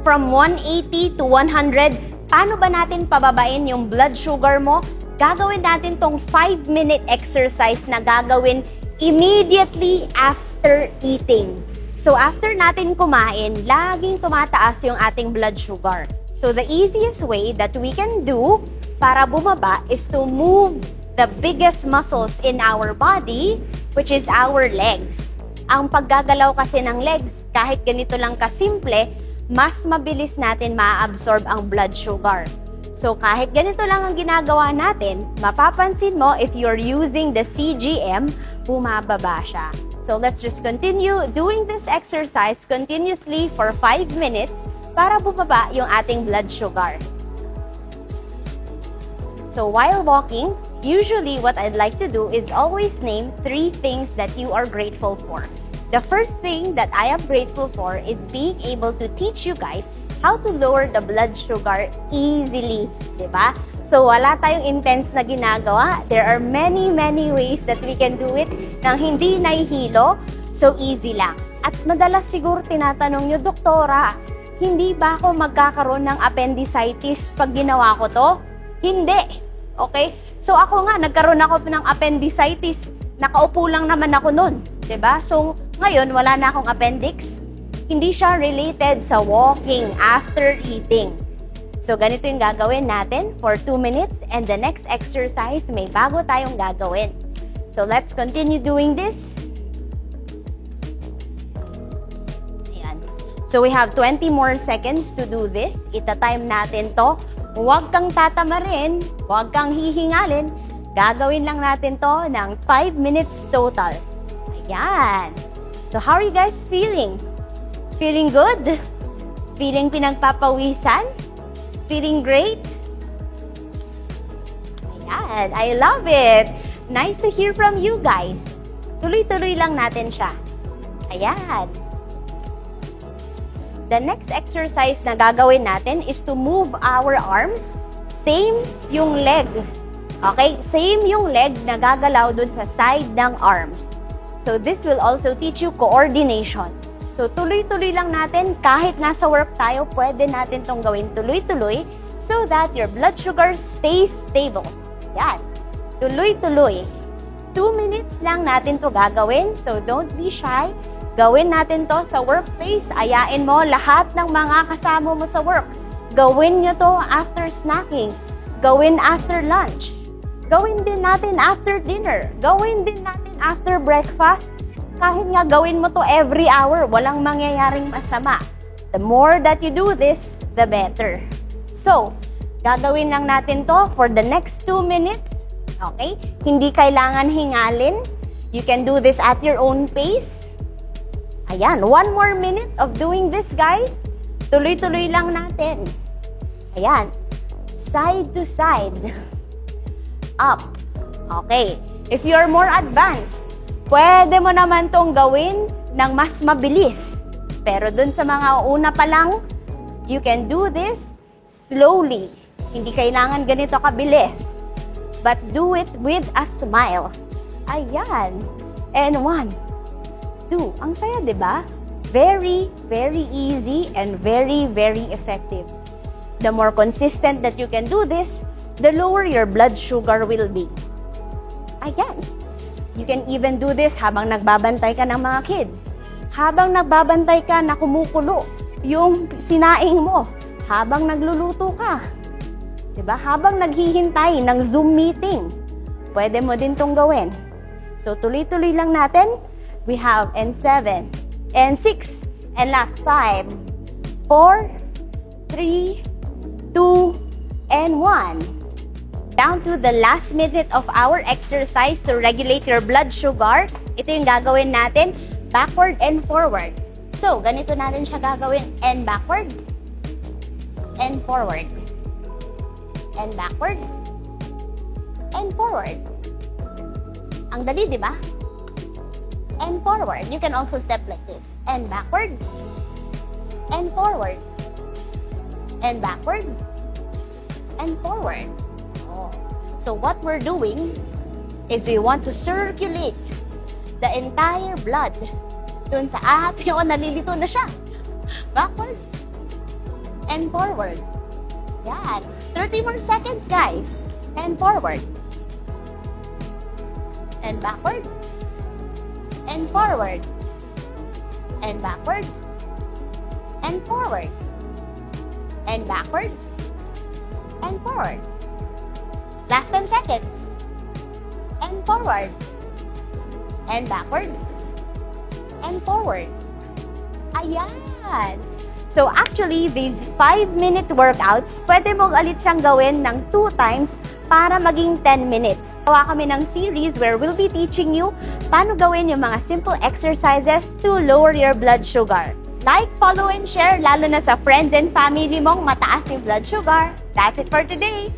from 180 to 100, paano ba natin pababain yung blood sugar mo? Gagawin natin tong 5-minute exercise na gagawin immediately after eating. So after natin kumain, laging tumataas yung ating blood sugar. So the easiest way that we can do para bumaba is to move the biggest muscles in our body, which is our legs. Ang paggagalaw kasi ng legs, kahit ganito lang kasimple, mas mabilis natin ma-absorb ang blood sugar. So kahit ganito lang ang ginagawa natin, mapapansin mo if you're using the CGM, bumababa siya. So let's just continue doing this exercise continuously for 5 minutes para bumaba yung ating blood sugar. So while walking, usually what I'd like to do is always name 3 things that you are grateful for. The first thing that I am grateful for is being able to teach you guys how to lower the blood sugar easily, diba? So wala tayong intense na ginagawa. There are many ways that we can do it nang hindi nahihilo. So easy lang. At madalas siguro tinatanong nyo, Doktora, hindi ba ako magkakaroon ng appendicitis pag ginawa ko to? Hindi. Okay? So ako nga, nagkaroon ako ng appendicitis. Nakaupo lang naman ako nun. Diba? So ngayon, wala na akong appendix. Hindi siya related sa walking after eating. So ganito yung gagawin natin for 2 minutes, and the next exercise, may bago tayong gagawin. So let's continue doing this. Ayan. So we have 20 more seconds to do this. Ita-time natin to. Huwag kang tatamarin, huwag kang hihingalin. Gagawin lang natin to ng 5 minutes total. Ayan. So how are you guys feeling? Feeling good? Feeling pinagpapawisan? Feeling great? Ayan, I love it. Nice to hear from you guys. Tuloy-tuloy lang natin siya. Ayan. The next exercise na gagawin natin is to move our arms. Same yung leg. Okay? Same yung leg na gagalaw dun sa side ng arms. So this will also teach you coordination. So tuloy-tuloy lang natin. Kahit nasa work tayo, pwede natin tong gawin tuloy-tuloy so that your blood sugar stays stable. Yan. Tuloy-tuloy. 2 minutes lang natin to gagawin. So don't be shy. Gawin natin to sa workplace. Ayain mo lahat ng mga kasama mo sa work. Gawin nyo to after snacking. Gawin after lunch. Gawin din natin after dinner. Gawin din natin after breakfast. Kahit nga gawin mo to every hour, walang mangyayaring masama. The more that you do this, the better. So, gagawin lang natin to for the next 2 minutes. Okay? Hindi kailangan hingalin. You can do this at your own pace. Ayan, 1 more minute of doing this, guys. Tuloy-tuloy lang natin. Ayan. Side to side. Up. Okay. If you're more advanced, pwede mo naman tong gawin ng mas mabilis. Pero dun sa mga una pa lang, you can do this slowly. Hindi kailangan ganito kabilis. But do it with a smile. Ayan. And 1, 2. Ang saya, di ba? Very easy and very effective. The more consistent that you can do this, the lower your blood sugar will be. Ayan. You can even do this habang nagbabantay ka ng mga kids. Habang nagbabantay ka na kumukulo yung sinaing mo. Habang nagluluto ka. Diba? Habang naghihintay ng Zoom meeting. Pwede mo din tong gawin. So tuloy-tuloy lang natin. We have and 7 and 6 and last 5, 4, 3, 2, and 1. Down to the last minute of our exercise to regulate your blood sugar. Ito yung gagawin natin, backward and forward. So, ganito natin siya gagawin, and backward, and forward, and backward, and forward. Ang dali, di ba? And forward. You can also step like this. And backward. And forward. And backward. And forward. Oh. So what we're doing is we want to circulate the entire blood dun sa ating, nalilito na siya. Backward. and forward. Yan. 30 more seconds, guys. And forward. And backward. And forward. And backward. And forward. And backward. And forward. Last 10 seconds. And forward. And backward. And forward. Ayan. So actually, these 5-minute workouts, pwede mong ulit siyang gawin ng 2 times para maging 10 minutes. Gawa kami ng series where we'll be teaching you paano gawin yung mga simple exercises to lower your blood sugar. Like, follow, and share, lalo na sa friends and family mong mataas yung blood sugar. That's it for today.